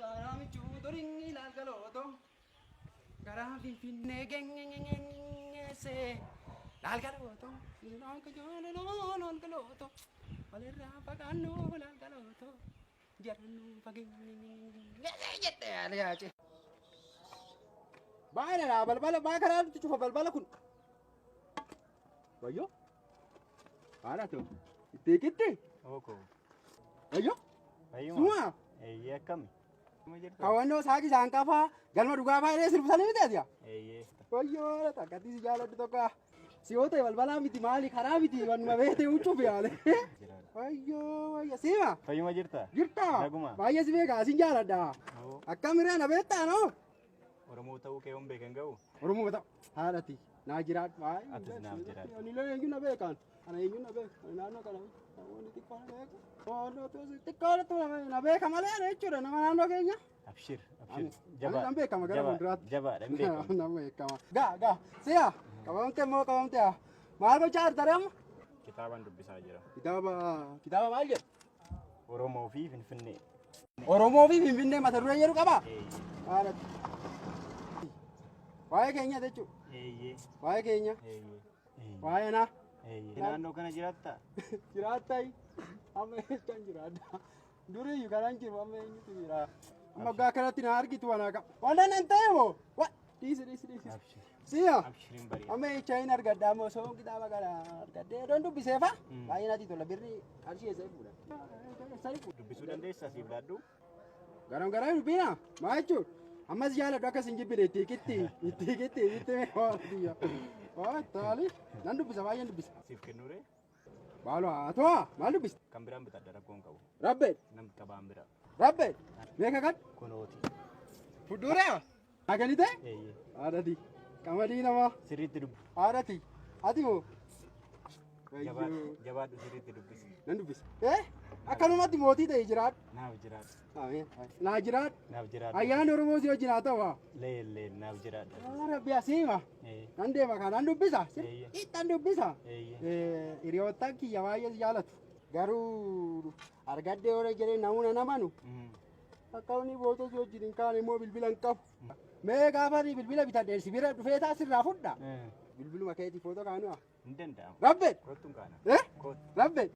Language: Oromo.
Garami chuduring ilal galoto. Garam finne gengengengengese. Lal galoto. Non ka jona non galoto. Valera pagano lal galoto. Jaranu paging. Jette ale ache. Baina na balbala ba karam tu chufa balbala kun. Bayo. Ana tu. Itte. Oko. Bayo. Ayo. Semua. Iya kami. Kawan saaki sangkafa galma duga fa ile sirfu salimi dia. Iya. Bayo ta kati si jala tu ka. Si ote balbala miti mali kharabiti wan mabete uchu biale. Bayo ya sima. Ayo majirta. Girta. Daguma. Bayo sibe ga sin jala da. Oh. Akamira na beta no. Oromo tahu ke ombe kan gau. Oromo bata. Harati. Na jirat bai. Atas na jirat. Ani lo yengu na be kan. Ana yengu na be. Na no kana. Oni tikana be. Oh no to tikana to na be kamale na chura na mana no kenya. Abshir. Jaba. Nambe kama gara mundrat. Jaba. Nambe kama. Ga. Sia. Kawam te. Maal ko char taram. Kitaban dubbisa jira. Kitaba maal je. Oromo fi finfinne. Oromo fi finfinne mata dura yeru kaba. Ara. Wae kenya techu. Iya. Wae kenya. Iya. Wae na. Iya. Naannoo kana jiraatta? Jiraatai. Amma kan jiraadha. Duri yu kanan jiru amma eenyutu jira. Amma gaa kanatti na argitu anaka. Wanda nan ta'eemo. Wa. Dhiisi. Abshir. Siya. Abshirin bari. Amma chain argadda ammoo soo kitaaba kana argadde don dubbiseefa. Baay'ee natti tola birri qarshii eessa fuudha. Dubbisuu dandeessaa siif laaddu? Garam dubbina. Maa jechuudha. Ammas jaaladhu akkas hin jibbine itti mee waan biyya. Waa taali. Nan dubbisa baay'een dubbisa. Siif kennuure? Baalo haa to'a. Maal dubbista? Kan biraan bitadha rakkoon qabu. Rabbeed. Nam qabaan bira. Rabbeed. Meeqa kan? Kunooti. Fudhuureewa. Haganite? Eeyyee. Haadhati. Qamadii nama. Sirriitti dubbi. Haadhati. Ati moo? Jabaadhu sirriitti dubbisi. Nan dubbisa. Akkanumatti mootii ta'e jiraadhu. Naaf jiraadhu. Naa jiraadhu. Naaf jiraadhu. Ayyaanni Oromoo si wajjin haa ta'u. Lee naaf jiraadhu. Rabbi asiima. Nan deema kan nan dubbisa. Eeyye. Ittan dubbisa. Eeyye. Hiriyoottan kiyya baay'ee si jaalatu. Garuu argadde yoo jedhee namuna namanu. Akka inni bootoo si wajjin hin kaane immoo bilbila hin qabu. Mee gaafa bilbila bitadhee si bira dhufee taasirraa fudhaa. Bilbiluma keetii footoo kaanuu. Hin danda'amu. Rabbeed. Kottuun kaana. Rabbeed.